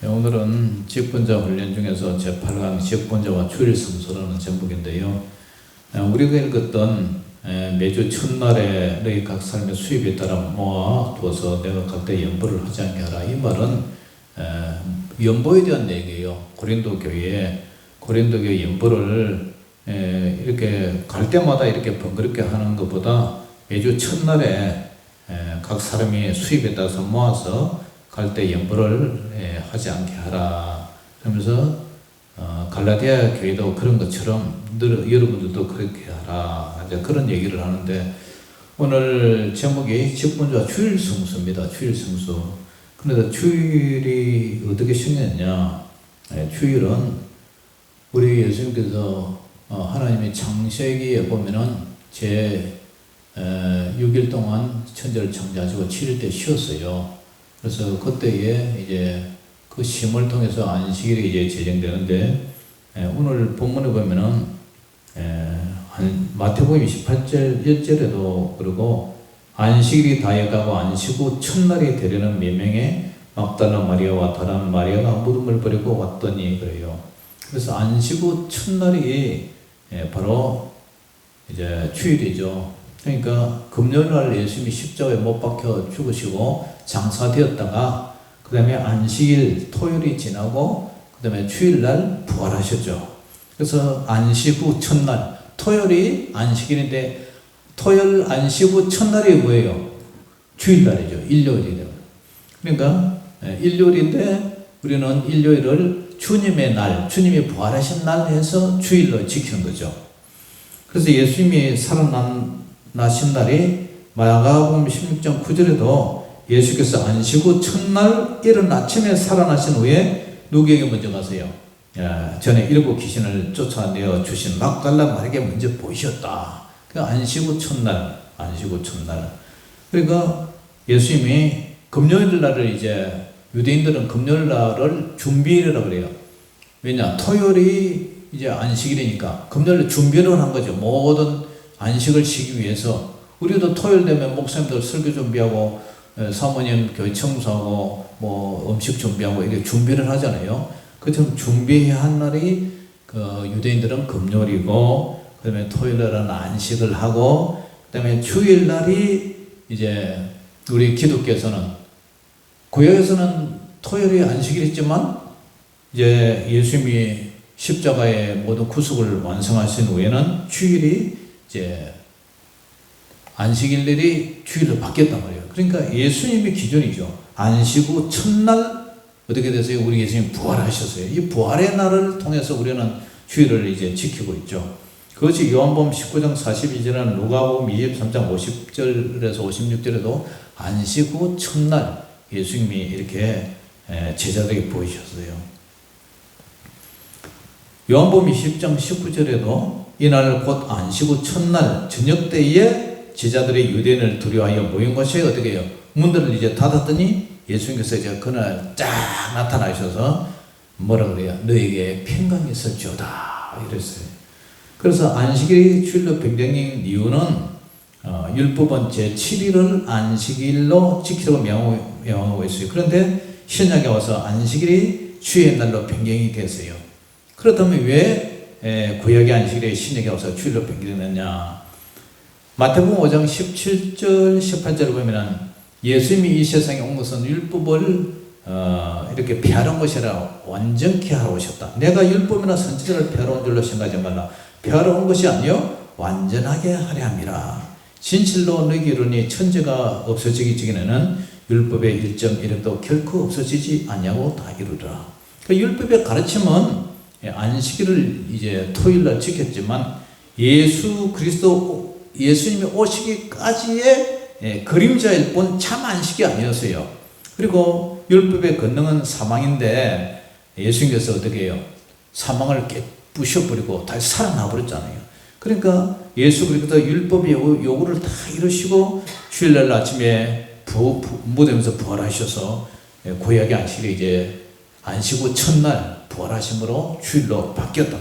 오늘은 직분자 훈련 중에서 제8강 직분자와 주일 성수라는 제목인데요. 우리가 읽었던 매주 첫날에 너희 각 삶의 수입에 따라 모아두어서 내가 각대 연보를 하지 않게 하라. 이 말은 연보에 대한 얘기예요. 고린도 교회 연보를 이렇게 갈 때마다 이렇게 번거롭게 하는 것보다 매주 첫날에 각 사람이 수입에 따라서 모아서 갈 때 연보를 하지 않게 하라. 그러면서 갈라디아 교회도 그런 것처럼 여러분들도 그렇게 하라. 이제 그런 얘기를 하는데 오늘 제목이 직분자 주일 성수입니다. 주일 성수. 그런데 주일이 어떻게 생겼냐? 주일은 우리 예수님께서 하나님이 창세기에 보면은 제 6일 동안 천지를 창조하시고 7일 때 쉬었어요. 그래서 그때에 이제 그 쉼을 통해서 안식일이 이제 제정되는데 오늘 본문에 보면은 마태복음 28절 1절에도 그리고 안식일이 다해가고 안식 후 첫날이 되려는 몇 명의 막달라 마리아와 다른 마리아가 무덤을 버리고 왔더니 그래요. 그래서 안식 후 첫날이 바로 이제 주일이죠. 그러니까 금요일날 예수님이 십자가에 못 박혀 죽으시고 장사되었다가 그 다음에 안식일 토요일이 지나고 그 다음에 주일날 부활하셨죠. 그래서 안식 후 첫날 토요일이 안식일인데 토요일 안식 후 첫날이 뭐예요? 주일날이죠. 일요일이죠. 그러니까 일요일인데 우리는 일요일을 주님의 날, 주님이 부활하신 날 해서 주일로 지키는 거죠. 그래서 예수님이 살아나신 날이 마가복음 16장 9절에도 예수께서 안식 후 첫날 이른 아침에 살아나신 후에 누구에게 먼저 가세요? 전에 7 귀신을 쫓아내어 주신 막달라 마리아에게 먼저 보이셨다. 그러니까 안식 후 첫날. 그러니까 예수님이 금요일 날을 이제 유대인들은 금요일 날을 준비일이라고 그래요. 왜냐? 토요일이 이제 안식일이니까 금요일 준비를 한 거죠. 모든 안식을 쉬기 위해서. 우리도 토요일 되면 목사님들 설교 준비하고 사모님 교회 청소하고 뭐 음식 준비하고 이렇게 준비를 하잖아요. 그처럼 준비해야 한 날이 그 유대인들은 금요일이고 그다음에 토요일 날은 안식을 하고 그다음에 주일 날이 이제 우리 기독교에서는 구약에서는 토요일이 안식일이지만 이제 예수님이 십자가의 모든 구속을 완성하신 후에는 주일이 이제 안식일날이 주일로 바뀌었단 말이에요. 그러니까 예수님이 기준이죠. 안식 후 첫날 어떻게 됐어요? 우리 예수님 부활하셨어요. 이 부활의 날을 통해서 우리는 주일을 이제 지키고 있죠. 그것이 요한복음 19장 42절은 누가복음 23장 50절에서 56절에도 안식 후 첫날 예수님이 이렇게 제자들에게 보이셨어요. 요한복음 20장 19절에도 이날 곧 안식 후 첫날 저녁 때에 제자들이 유대인을 두려워하여 모인 것이 어떻게 해요? 문들을 이제 닫았더니 예수님께서 이제 그날 쫙 나타나셔서 뭐라 그래요? 너에게 평강이 있을지어다 이랬어요. 그래서 안식일이 주일로 변경된 이유는 율법은 제7일을 안식일로 지키라고 명하고 있어요. 그런데 신약에 와서 안식일이 주의 날로 변경이 됐어요. 그렇다면 왜 구약의 안식일이 신약에 와서 주일로 변경됐느냐? 마태복음 5장 17절 18절을 보면은 예수님이 이 세상에 온 것은 율법을 이렇게 폐하는 것이라 완전케 하러 오셨다. 내가 율법이나 선지자를 폐하러 온 줄로 생각하지 말라. 폐하러 온 것이 아니요 완전하게 하려 함이라. 진실로 너희에게 이르노니 천지가 없어지기 전에는 율법의 1.1획도 결코 없어지지 아니하고 다 이루리라. 그 율법의 가르침은 안식일을 이제 토요일날 지켰지만 예수님이 오시기까지의 그림자일 뿐 참 안식이 아니었어요. 그리고 율법의 권능은 사망인데 예수님께서 어떻게 해요? 사망을 부셔버리고 다시 살아나 버렸잖아요. 그러니까 예수 그리스도 율법의 요구를 다 이루시고 주일날 아침에 무덤에서 부활하셔서 구약의 안식일이 이제 안식 후 첫날 부활하심으로 주일로 바뀌었다.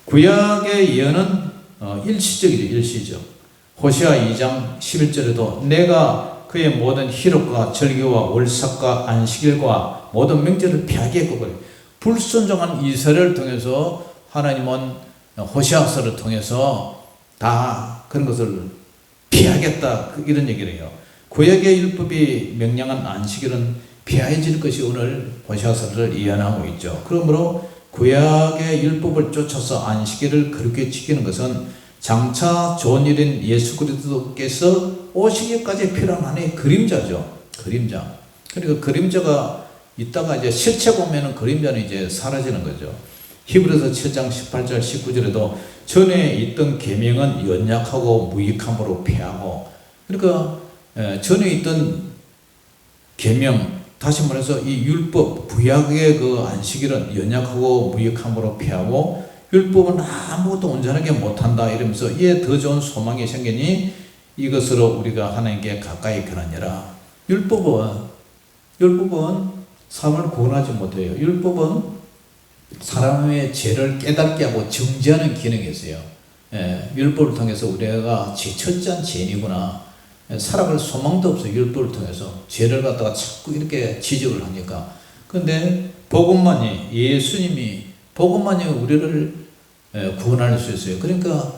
구약의 예언은 일시적이죠. 일시적. 호시아 2장 11절에도 내가 그의 모든 희록과 절기와 월삭과 안식일과 모든 명절을 피하게 했고 그래. 불순종한 이스라엘을 통해서 하나님은 호시아서를 통해서 다 그런 것을 피하겠다 이런 얘기를 해요. 구약의 율법이 명령한 안식일은 피해질 것이 오늘 호시아서를 예언하고 있죠. 그러므로 구약의 율법을 쫓아서 안식일을 그렇게 지키는 것은 장차 좋은 일인 예수 그리스도께서 오시기까지 필요한 하나의 그림자죠. 그림자. 그러니까 그림자가 있다가 이제 실체 보면은 그림자는 이제 사라지는 거죠. 히브리서 7장 18절 19절에도 전에 있던 계명은 연약하고 무익함으로 폐하고, 그러니까 전에 있던 계명, 다시 말해서 이 율법, 구약의 그 안식일은 연약하고 무익함으로 폐하고 율법은 아무것도 온전하게 못한다 이러면서 이에 더 좋은 소망이 생기니 이것으로 우리가 하나님께 가까이 가느니라. 율법은 삶을 구원하지 못해요. 율법은 사람의 죄를 깨닫게 하고 정지하는 기능이 있어요. 율법을 통해서 우리가 지쳤지 죄인이구나, 살아갈 소망도 없어요. 율법을 통해서 죄를 갖다가 자꾸 이렇게 지적을 하니까. 근데 복음만이, 예수님이 복음만이 우리를 구원할 수 있어요. 그러니까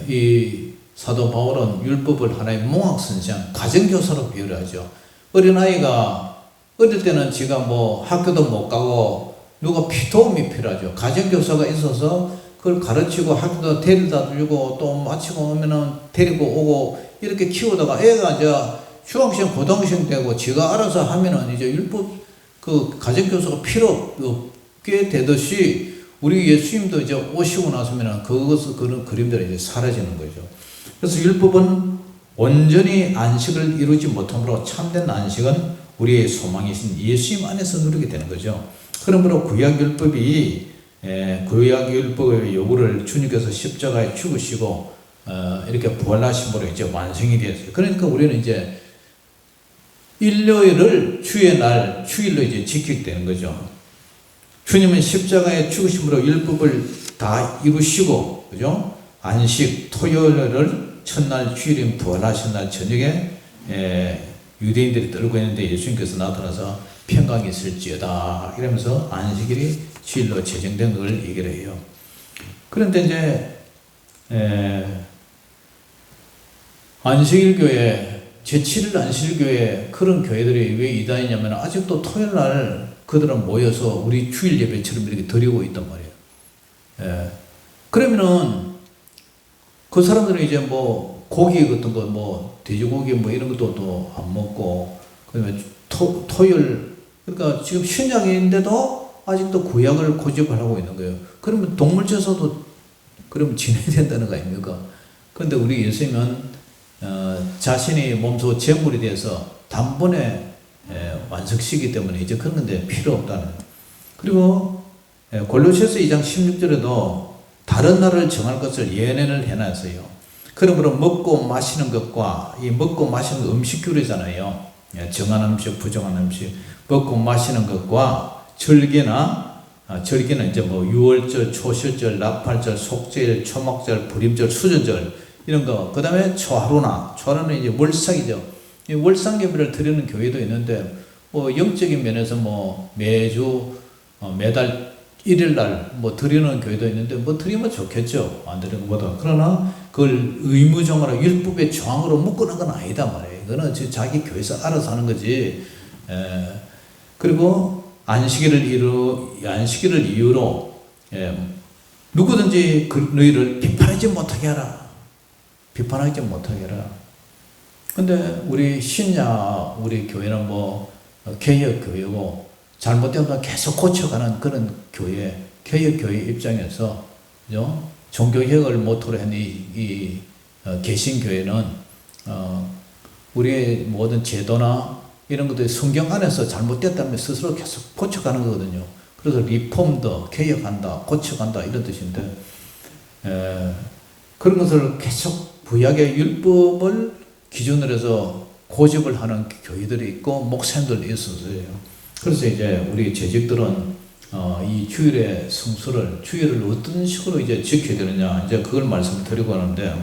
이 사도 바울은 율법을 하나의 몽학선생, 가정교사로 비유를 하죠. 어린아이가 어릴 때는 지가 뭐 학교도 못 가고 누가 도움이 필요하죠. 가정교사가 있어서 그걸 가르치고 학교도 데려다 주고 또 마치고 오면은 데리고 오고 이렇게 키우다가 애가 이제 중학생, 고등학생 되고 지가 알아서 하면은 이제 율법 그 가정교사가 필요 없게 되듯이 우리 예수님도 이제 오시고 나서면은 그런 그림들이 이제 사라지는 거죠. 그래서 율법은 온전히 안식을 이루지 못하므로 참된 안식은 우리의 소망이신 예수님 안에서 누리게 되는 거죠. 그러므로 구약율법의 요구를 주님께서 십자가에 죽으시고 이렇게 부활하심으로 이제 완성이 되었어요. 그러니까 우리는 이제 일요일을 주의 날, 주일로 이제 지키게 되는 거죠. 주님은 십자가에 죽으심으로 율법을 다 이루시고, 그죠? 안식, 토요일을 첫날 주일인 부활하신 날 저녁에 유대인들이 떨고 있는데 예수님께서 나타나서 평강이 있을지어다 이러면서 안식일이 주일로 제정된 걸 얘기를 해요. 그런데 이제 안식일 교회, 제7일 안식일 교회, 그런 교회들이 왜 이단이냐면 아직도 토요일 날 그들은 모여서 우리 주일 예배처럼 이렇게 드리고 있단 말이에요. 그러면은 그 사람들은 이제 뭐 고기 같은 거, 뭐 돼지고기 뭐 이런 것도 또 안 먹고, 그다음에 토요일, 그러니까 지금 신약인데도 아직도 구약을 고집을 하고 있는 거예요. 그러면 동물제사도 그러면 지내야 된다는 거 아닙니까? 그런데 우리 예수님은 자신이 몸소 제물이 돼서 단번에 완성시키기 때문에 이제 그런 건데 필요 없다는. 그리고 골로새서 2장 16절에도 다른 날을 정할 것을 예언을 해놨어요. 그러므로 먹고 마시는 것과 이 먹고 마시는 것 음식규례잖아요. 정한 음식, 부정한 음식, 먹고 마시는 것과 절기는 이제 뭐 유월절, 초실절, 나팔절, 속죄일, 초막절, 불임절, 수전절 이런 거. 그 다음에 초하루는 이제 월삭이죠. 이 월삭 예배를 드리는 교회도 있는데 뭐 영적인 면에서 뭐 매주 매달 1일날 뭐 드리는 교회도 있는데 뭐 드리면 좋겠죠. 안 드리는 것보다. 그러나 그걸 의무적으로 율법의 조항으로 묶는 건 아니다 말이에요. 이거는 자기 교회에서 알아서 하는 거지. 그리고 안식일을 이유로 누구든지 너희를 비판하지 못하게 하라. 비판하지 못하게 하라. 근데 우리 신야, 우리 교회는 뭐 개혁교회고 잘못되면 계속 고쳐가는 그런 교회, 개혁교회 입장에서, 그죠? 종교개혁을 모토로 한 이 개신교회는 우리의 모든 제도나 이런 것들이 성경 안에서 잘못됐다면 스스로 계속 고쳐가는 거거든요. 그래서 리폼더, 개혁한다, 고쳐간다 이런 뜻인데, 그런 것을 계속 구약의 율법을 기준으로 해서 고집을 하는 교회들이 있고 목사님들이 있었어요. 그래서 이제 우리 재직들은 이 주일의 성수를, 주일을 어떤 식으로 이제 지켜야 되느냐, 이제 그걸 말씀드리고 하는데,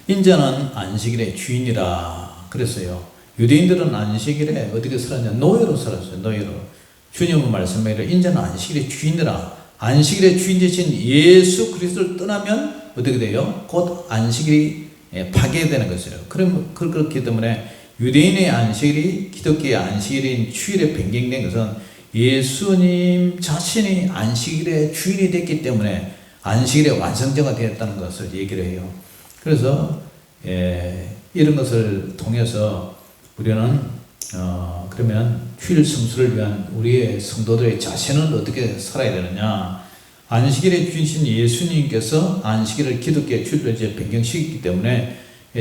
인자는 안식일의 주인이라 그랬어요. 유대인들은 안식일에 어떻게 살았냐? 노예로 살았어요. 노예로. 주님은 말씀하기를 인자는 안식일의 주인이라. 안식일의 주인 되신 예수 그리스도를 떠나면 어떻게 돼요? 곧 안식일이 파괴되는 것이에요. 그렇기 때문에 유대인의 안식일이 기독교의 안식일인 주일에 변경된 것은 예수님 자신이 안식일의 주인이 됐기 때문에 안식일의 완성자가 되었다는 것을 얘기를 해요. 그래서 이런 것을 통해서 우리는 그러면 주일 성수를 위한 우리의 성도들의 자신은 어떻게 살아야 되느냐? 안식일의 주이신 예수님께서 안식일을 기독교의 주일로 이제 변경시켰기 때문에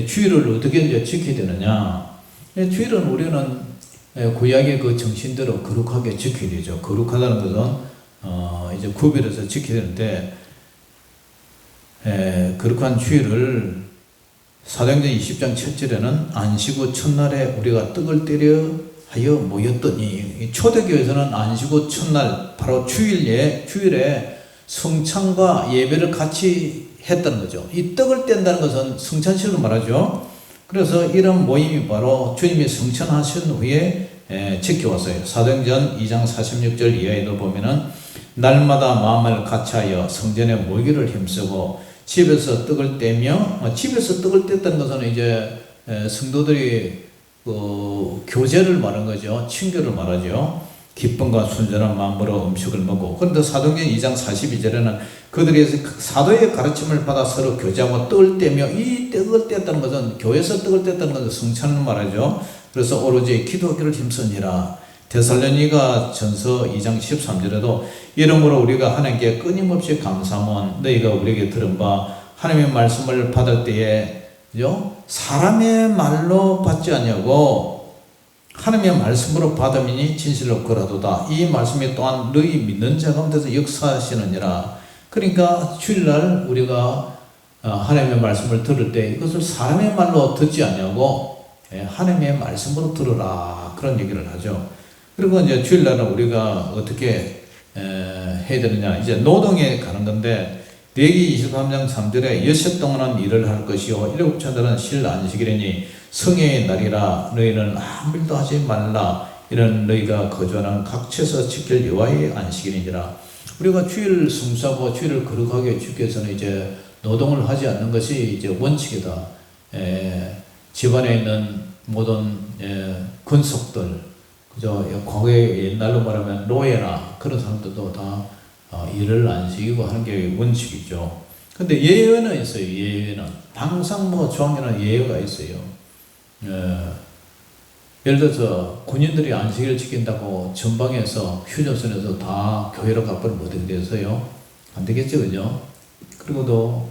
주일을 어떻게 이제 지켜야 되느냐? 주일은 우리는 구약의 그 정신대로 거룩하게 지켜야 되죠. 거룩하다는 것은 이제 구별해서 지켜야 되는데 거룩한 주일을 사도행전 20장 7절에는 안식 후 첫날에 우리가 떡을 때려 하여 모였더니, 초대교회에서는 안식 후 첫날 바로 주일에 성찬과 예배를 같이 했다는 거죠. 이 떡을 뗀다는 것은 성찬식을 말하죠. 그래서 이런 모임이 바로 주님이 성찬하신 후에 지켜왔어요. 사도행전 2장 46절 이하에도 보면은 날마다 마음을 같이하여 성전에 모이기를 힘쓰고 집에서 떡을 떼며, 집에서 떡을 뗐다는 것은 이제 성도들이 교제를 말한 거죠. 친교를 말하죠. 기쁨과 순전한 마음으로 음식을 먹고. 그런데 사도행전 2장 42절에는 그들이 사도의 가르침을 받아 서로 교제하고 떡을 떼며, 이 떡을 뗐다는 것은, 교회에서 떡을 뗐다는 것은 성찬을 말하죠. 그래서 오로지 기도하기를 힘쓰니라. 데살로니가 전서 2장 13절에도 이러므로 우리가 하나님께 끊임없이 감사하면 너희가 우리에게 들은 바 하나님의 말씀을 받을 때에 사람의 말로 받지 아니하고 하나님의 말씀으로 받음이니 진실로 거라도다. 이 말씀이 또한 너희 믿는 자 가운데서 역사하시느니라. 그러니까 주일날 우리가 하나님의 말씀을 들을 때 이것을 사람의 말로 듣지 아니하고 하나님의 말씀으로 들으라. 그런 얘기를 하죠. 그리고 이제 주일날은 우리가 어떻게 해야 되느냐. 이제 노동에 가는 건데, 레위기 23장 3절에 여섯 동안은 일을 할 것이요 일곱 날은 쉴 안식일이니 성회의 날이라 너희는 아무 일도 하지 말라. 이런 너희가 거주하는 각 처에서 지킬 여호와의 안식일이니라. 우리가 주일 성수하고 주일을 거룩하게 지키기 위해서는 이제 노동을 하지 않는 것이 이제 원칙이다. 집안에 있는 모든 권속들, 그죠? 과거에 옛날로 말하면 노예나 그런 사람들도 다 일을 안 시키고 하는 게 원칙이죠. 근데 예외는 있어요. 예외는 항상 조항에는 예외가 있어요. 예를 들어서 군인들이 안식일을 지킨다고 전방에서 휴전선에서 다 교회로 가버리면 어떻게 되세요? 안 되겠죠, 그죠? 그리고 또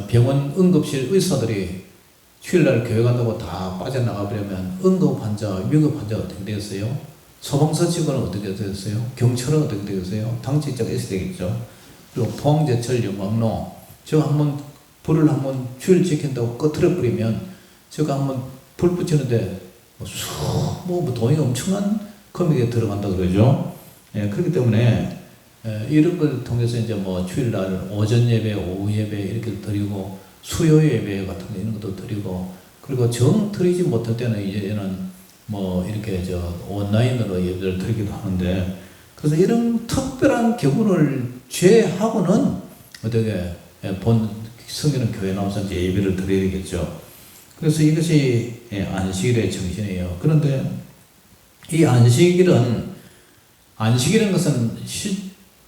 병원 응급실 의사들이 휴일날 교회 간다고 다 빠져나가 버리면 응급 환자, 위급 환자가 어떻게 되겠어요? 소방서 직원은 어떻게 되겠어요? 경찰은 어떻게 되겠어요? 당직자가 있어야 되겠죠. 그리고 포항제철 영광로, 저 한번 불을 한번 휴일 지킨다고 꺼트려 버리면 저거 한번 불 붙이는데 돈이 엄청난 금액에 들어간다 그러죠. 그렇기 때문에 이런 걸 통해서 이제 주일날 오전 예배, 오후 예배 이렇게 드리고 수요 예배 같은 거 이런 것도 드리고, 그리고 정 드리지 못할 때는 이제는 이렇게 온라인으로 예배를 드리기도 하는데, 그래서 이런 특별한 경우를 제하고는 어떻게 본 성경은 교회 나와서 이제 예배를 드려야 되겠죠. 그래서 이것이 안식일의 정신이에요. 그런데 이 안식일은 것은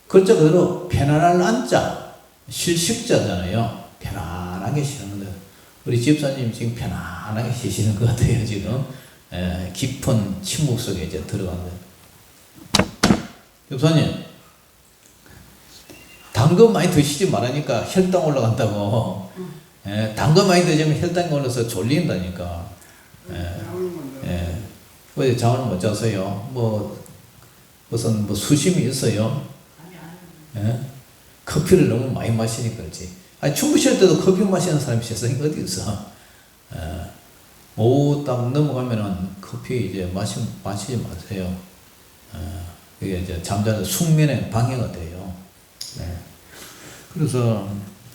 글자 그대로 편안할 안자, 실식자잖아요. 편안하게 쉬는 거. 우리 집사님 지금 편안하게 쉬시는 것 같아요. 지금 깊은 침묵 속에 이제 들어간다. 집사님, 단 거 많이 드시지 말라니까 혈당 올라간다고. 단 거 많이 드시면 혈당이 올라서 졸린다니까. 어제 잠을 못 자서요. 무슨 수심이 있어요. 커피를 너무 많이 마시니까 그렇지. 주무실 때도 커피 마시는 사람이 세상에 어디 있어. 오후 딱 넘어가면은 커피 이제 마시지 마세요. 그게 이제 잠자는 숙면에 방해가 돼요. 그래서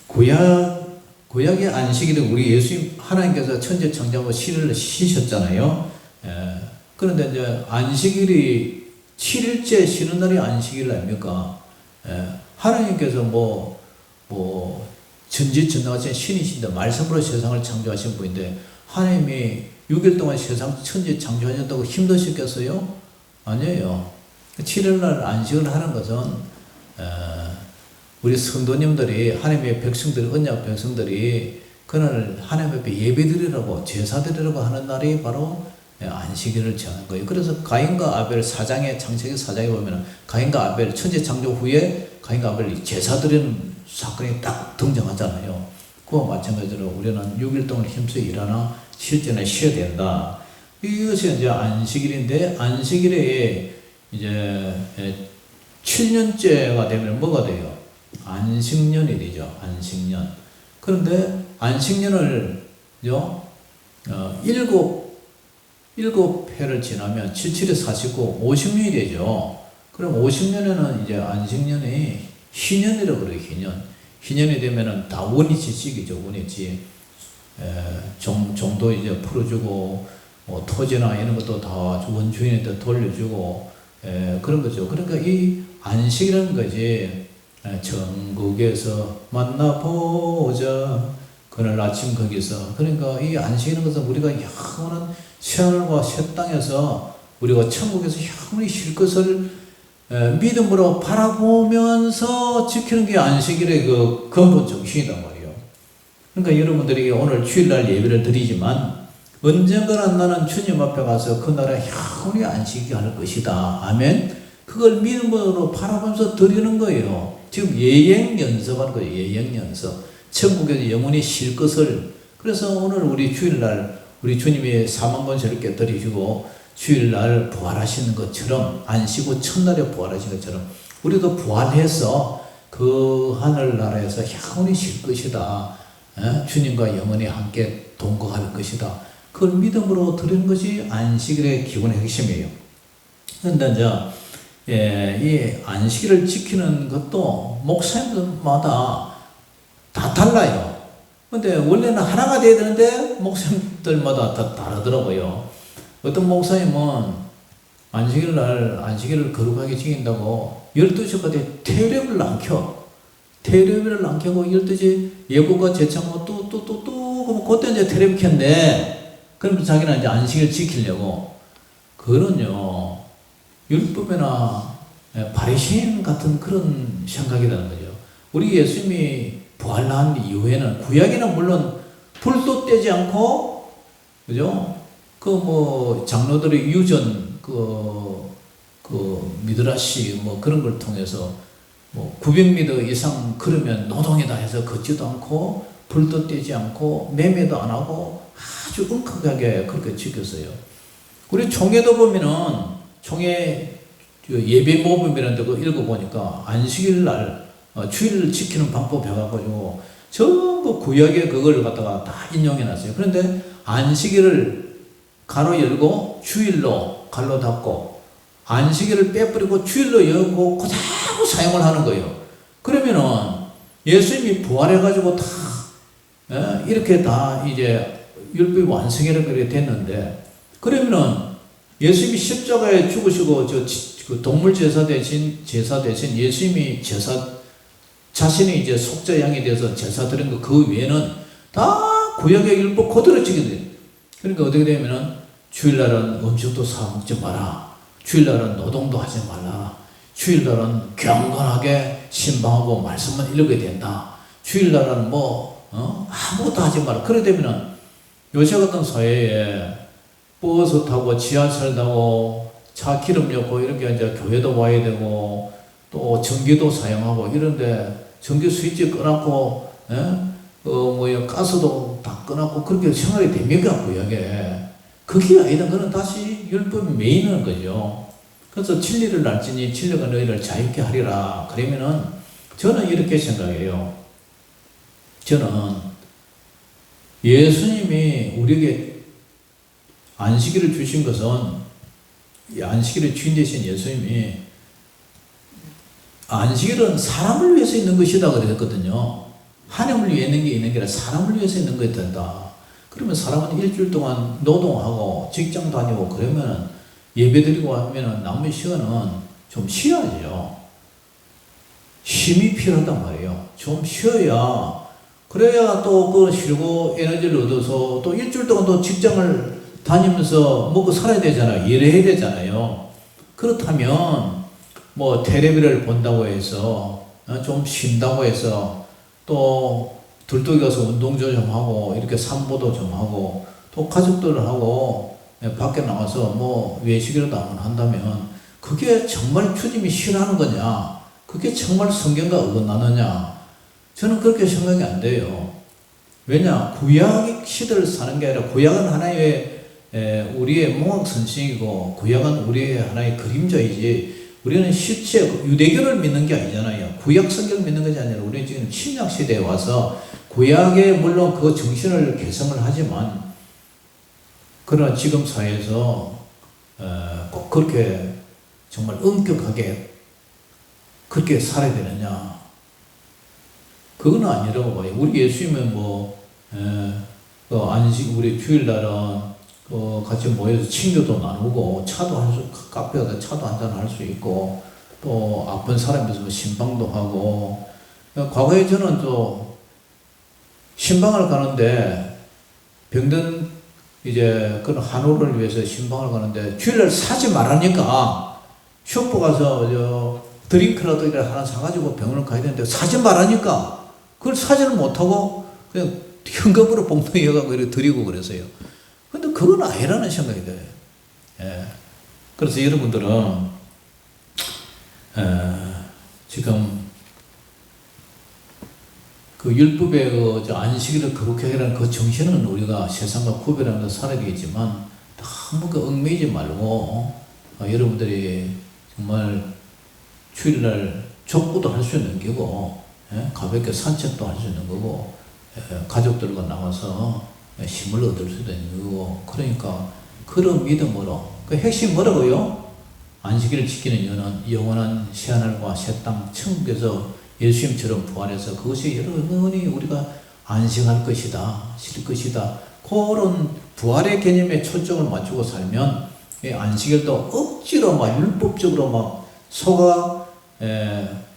구약의 안식일은 우리 예수님 하나님께서 천지 창조하고 시를 쉬셨잖아요. 그런데 이제 안식일이 7일째 쉬는 날이 안식일 아닙니까? 하나님께서 전지전능하신 신이신데 말씀으로 세상을 창조하신 분인데 하나님이 6일 동안 세상 천지 창조하셨다고 힘드셨겠어요? 아니에요. 7일날 안식을 하는 것은 우리 성도님들이 하나님의 백성들이 언약 백성들이 그날 하나님 앞에 예배드리라고 제사드리라고 하는 날이 바로 안식일을 정하는 거예요. 그래서 가인과 아벨 창세기 4장에 보면 가인과 아벨 천지 창조 후에 가인과 아벨이 제사드리는 사건이 딱 등장하잖아요. 그와 마찬가지로 우리는 6일 동안 힘써 일하나 실제는 쉬어야 된다. 이것이 이제 안식일인데 안식일에 이제 7년째가 되면 뭐가 돼요? 안식년이 되죠. 안식년. 그런데 안식년을 일곱 해를 지나면 77에 49, 50년이 되죠. 그럼 50년에는 이제 안식년이 희년이라고 그래요. 희년이 되면은 다 원위치식이죠. 원위치. 종도 이제 풀어주고 토지나 이런 것도 다 원주인한테 돌려주고 그런 거죠. 그러니까 이 안식이라는 것이 전국에서 만나보자 그날 아침 거기서 그러니까 이 안식이라는 것은 우리가 영원한 새하늘과 새 땅에서 우리가 천국에서 영원히 쉴 것을 믿음으로 바라보면서 지키는 게 안식일의 그 근본 정신이란 말이에요. 그러니까 여러분들이 오늘 주일날 예배를 드리지만 언젠가는 나는 주님 앞에 가서 그 나라에 영원히 안식이 할 것이다. 아멘. 그걸 믿음으로 바라보면서 드리는 거예요. 지금 예행 연습하는 거예요. 예행 연습. 천국에서 영원히 쉴 것을. 그래서 오늘 우리 주일날 우리 주님이 사망권세를 깨뜨리시고 주일날 부활하시는 것처럼 안식후 첫날에 부활하신 것처럼 우리도 부활해서 그 하늘나라에서 영원히 쉴 것이다. 주님과 영원히 함께 동거할 것이다. 그걸 믿음으로 드리는 것이 안식일의 기본의 핵심이에요. 그런데 이제 이 안식일을 지키는 것도 목사님들마다 다 달라요. 근데 원래는 하나가 돼야 되는데 목사님들마다 다 다르더라고요. 어떤 목사님은 안식일을 거룩하게 지킨다고 12시까지 테레비를 안 켜. 테레비를 안 켜고 12시 예보가 제창하고 그러면 그때 이제 테레비 켰는데 그러면 자기는 이제 안식일 지키려고. 그거는요, 율법이나 바리새인 같은 그런 생각이라는 거죠. 우리 예수님이 부활한 이후에는 구약에는 물론 불도 떼지 않고, 그죠? 장로들의 유전, 미드라시, 그런 걸 통해서, 900m 이상 걸으면 노동이다 해서 걷지도 않고, 불도 떼지 않고, 매매도 안 하고, 아주 엄격하게 그렇게 지켰어요. 우리 총회도 보면은, 총회 예배 모범이라는 데 읽어보니까, 안식일 날, 주일을 지키는 방법 해가지고, 전부 구약의 그걸 갖다가 다 인용해놨어요. 그런데 안식일을 가로 열고 주일로 갈로 닫고 안식일을 빼버리고 주일로 열고 그대로 사용을 하는 거예요. 그러면은 예수님이 부활해가지고 다 이렇게 다 이제 율법이 완성이라고 됐는데 그러면은 예수님이 십자가에 죽으시고 그 동물 제사 대신 예수님이 자신이 이제 속죄 양이 돼서 제사 드린 거 그 외에는 다 구약의 율법 그대로 지키게 돼요. 그러니까 어떻게 되면은 주일날은 음식도 사 먹지 마라. 주일날은 노동도 하지 말라. 주일날은 경건하게 신방하고 말씀만 읽어야 된다. 주일날은 아무것도 하지 마라. 그러게 되면은 요새 같은 사회에 버스 타고 지하철 타고 차 기름 넣고 이렇게 이제 교회도 와야 되고 또 전기도 사용하고 이런데 전기 스위치 꺼놓고 가스도 다 꺼놓고 그렇게 생활이 됩니까? 구약에. 그게 아니다. 그는 다시 율법이 메이는 거죠. 그래서 진리를 알지니 진리가 너희를 자유케 하리라. 그러면은 저는 이렇게 생각해요. 저는 예수님이 우리에게 안식일을 주신 것은 안식일의 주인 되신 예수님이 안식일은 사람을 위해서 있는 것이다 그랬거든요. 하나님을 위해 있는 게 아니라 사람을 위해서 있는 것이 된다. 그러면 사람은 일주일 동안 노동하고 직장 다니고 그러면 예배드리고 하면 남은 시간은 좀 쉬어야죠. 쉼이 필요하단 말이에요. 좀 쉬어야, 그래야 또 그 쉬고 에너지를 얻어서 또 일주일 동안 또 직장을 다니면서 먹고 살아야 되잖아요. 일해야 되잖아요. 그렇다면 뭐 텔레비를 본다고 해서 좀 쉰다고 해서 또 들떠기 가서 운동도 좀 하고 이렇게 산보도 좀 하고 또 가족들하고 밖에 나가서 뭐 외식이라도 한번 한다면 그게 정말 주님이 싫어하는 거냐? 그게 정말 성경과 어긋나느냐? 저는 그렇게 생각이 안 돼요. 왜냐? 구약 시대를 사는 게 아니라 구약은 하나의 우리의 몽학선생이고 구약은 우리의 하나의 그림자이지, 우리는 실제 유대교를 믿는 게 아니잖아요. 구약 성경을 믿는 것이 아니라 우리는 지금 신약 시대에 와서 구약에 물론 그 정신을 개성을 하지만, 그러나 지금 사회에서 꼭 그렇게 정말 엄격하게 그렇게 살아야 되느냐? 그건 아니라고 봐요. 우리 예수님은 안식, 우리 주일날은 같이 모여서 친교도 나누고, 카페 가서 차도 한잔 할 수 있고, 또 아픈 사람 있으면 신방도 하고, 과거에 저는 또 신방을 가는데, 병든 이제 그런 한우를 위해서 신방을 가는데, 주일날 사지 말라니까, 슈퍼 가서 드링크라도 하나 사가지고 병원을 가야 되는데 사지 말라니까 그걸 사지를 못하고 그냥 현금으로 봉투에 넣어가지고 이렇게 드리고 그랬어요. 근데 그건 아니라는 생각이 들어요. 예. 그래서 여러분들은 지금 그 율법의 안식일을 거룩하게 하라는 그 정신은 우리가 세상과 구별하면서 살아야 되겠지만 너무 얽매이지 말고 여러분들이 정말 주일날 족구도 할 수 있는 거고, 가볍게 산책도 할 수 있는 거고, 가족들과 나가서 힘을 얻을 수 있는 거고, 그러니까 그런 믿음으로, 그 핵심이 뭐라고요? 안식일을 지키는 이유는 영원한 새하늘과 새 땅, 천국에서 예수님처럼 부활해서 그것이 영원히 우리가 안식할 것이다, 쉴 것이다. 그런 부활의 개념에 초점을 맞추고 살면 이 안식일도 억지로 율법적으로 소가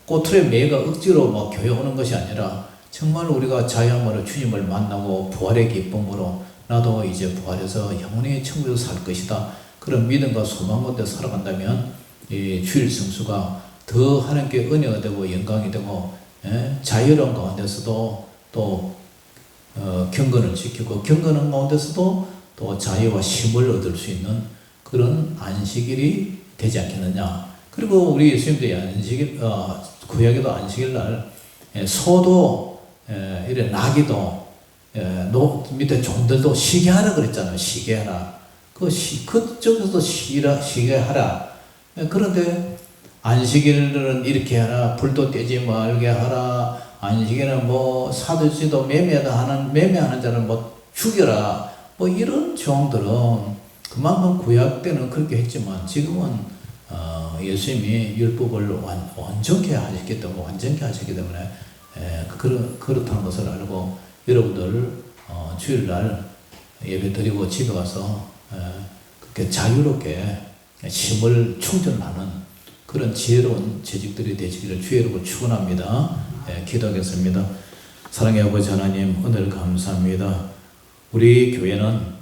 꼬투리에 매가 억지로 교회오는 것이 아니라 정말 우리가 자유함으로 주님을 만나고 부활의 기쁨으로 나도 이제 부활해서 영원히 천국에서 살 것이다. 그런 믿음과 소망 가운데 살아간다면 이 주일 성수가 더 하나님께 은혜가 되고 영광이 되고 자유로운 가운데서도 또 경건을 지키고 경건한 가운데서도 또 자유와 힘을 얻을 수 있는 그런 안식일이 되지 않겠느냐. 그리고 우리 예수님도 안식일, 구약에도 안식일 날 소도 이래 나귀도 밑에 종들도 쉬게 하라 그랬잖아요. 쉬게 하라. 그쪽에서도 쉬게 하라. 그런데 안식일은 이렇게 하라. 불도 떼지 말게 하라. 안식일은 사두시도 매매하는 자는 죽여라. 이런 조항들은 그만큼 구약 때는 그렇게 했지만 지금은 예수님이 율법을 완전케 하셨기 때문에 그렇다는 것을 알고 여러분들 주일날 예배 드리고 집에 가서 그렇게 자유롭게 힘을 충전하는 그런 지혜로운 재직들이 되시기를 주의 이름으로 축원합니다. 기도하겠습니다. 사랑의 아버지 하나님, 은혜를 감사합니다. 우리 교회는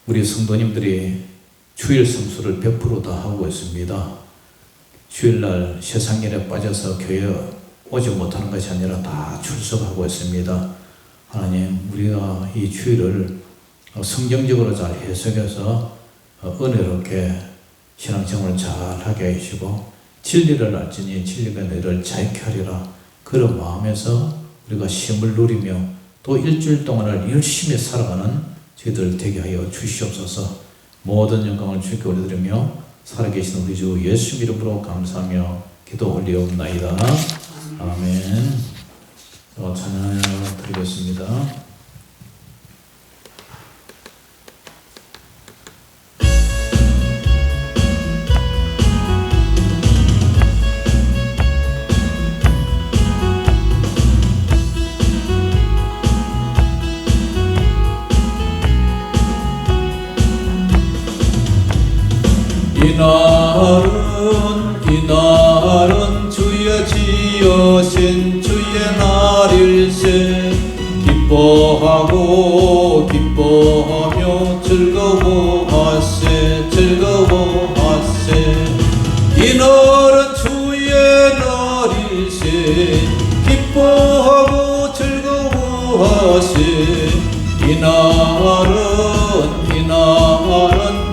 우리 성도님들이 주일 성수를 100% 다 하고 있습니다. 주일날 세상일에 빠져서 교회에 오지 못하는 것이 아니라 다 출석하고 있습니다. 하나님, 우리가 이 주일을 성경적으로 잘 해석해서 은혜롭게 신앙생활을 잘 하게 해주시고 진리를 알지니 진리가 너희를 자유케 하리라. 그런 마음에서 우리가 힘을 누리며 또 일주일 동안을 열심히 살아가는 저희들 되게 하여 주시옵소서. 모든 영광을 주께 올려드리며 살아계신 우리 주 예수 이름으로 감사하며 기도 올리옵나이다. 아멘. 찬양하여 드리겠습니다. 이날은 주의 지으신 주의 날일세. 기뻐하고 기뻐하며 즐거워하세 즐거워하세. 이날은 주의 날일세. 기뻐하고 즐거워하세. 이날은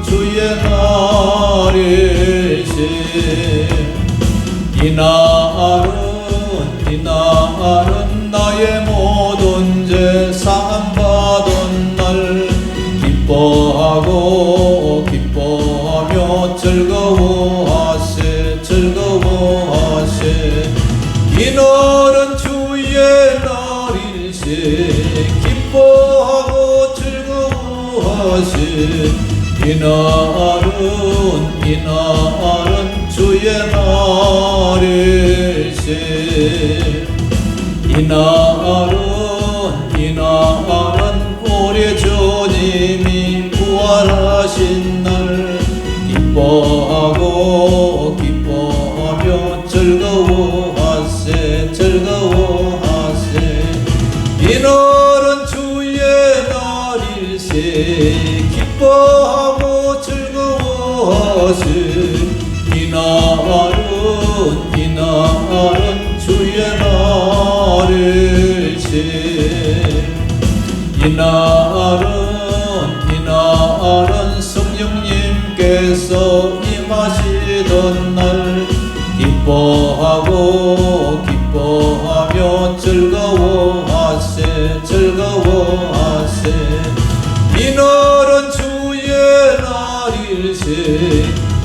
주의 날일세. 이날은 나의 모든 죄 사함받은 날. 기뻐하고 기뻐하며 즐거워하세 즐거워하세. 이날은 주의 날일세. 기뻐하고 즐거워하세. 이날은 주의 날일세. 이날은 우리 주님이 부활하신 날. 기뻐하고 기뻐하며 즐거워하세 즐거워하세. 이날은 주의 날일세. 기뻐하고 즐거워하세. 이날은 주의 날일세. 이날은 성령님께서 임하시던 날. 기뻐하고 기뻐하며 즐거워하세 즐거워하세. 이날은 주의 날일세.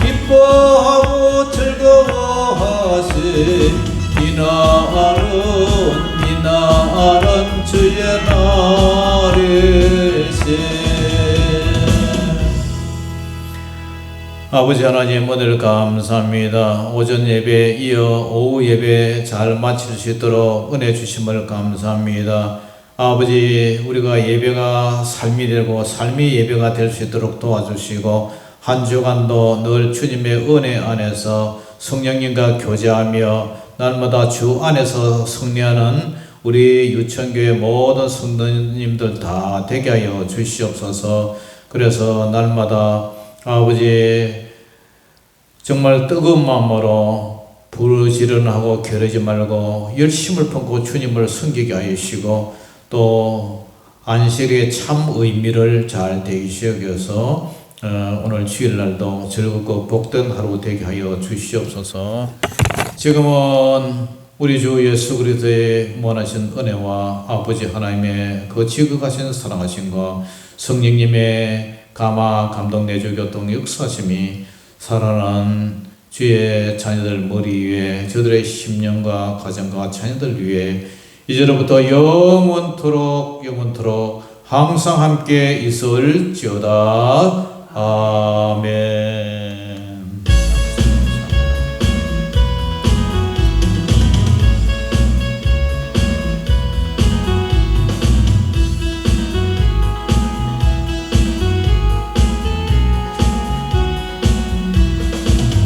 기뻐하고 즐거워하세. 이날은 주의 날일세. 아버지 하나님, 오늘 감사합니다. 오전 예배에 이어 오후 예배 잘 마칠 수 있도록 은혜 주심을 감사합니다. 아버지, 우리가 예배가 삶이 되고 삶이 예배가 될 수 있도록 도와주시고, 한 주간도 늘 주님의 은혜 안에서 성령님과 교제하며 날마다 주 안에서 승리하는 우리 유천교회 모든 성도님들 다 되게 하여 주시옵소서. 그래서 날마다 아버지 정말 뜨거운 마음으로 부르지런하고 게으르지 말고 열심을 품고 주님을 섬기게 하시고, 또 안식일의 참 의미를 잘 대기시여겨서 오늘 주일날도 즐겁고 복된 하루 되게 하여 주시옵소서. 지금은 우리 주 예수 그리스도의 무한하신 은혜와 아버지 하나님의 그 지극하신 사랑하심과 성령님의 감화 감동 내주 교통 역사심이 살아난 주의 자녀들 머리 위에, 저들의 심령과 가정과 자녀들 위에 이제로부터 영원토록 항상 함께 있을지어다. 아멘.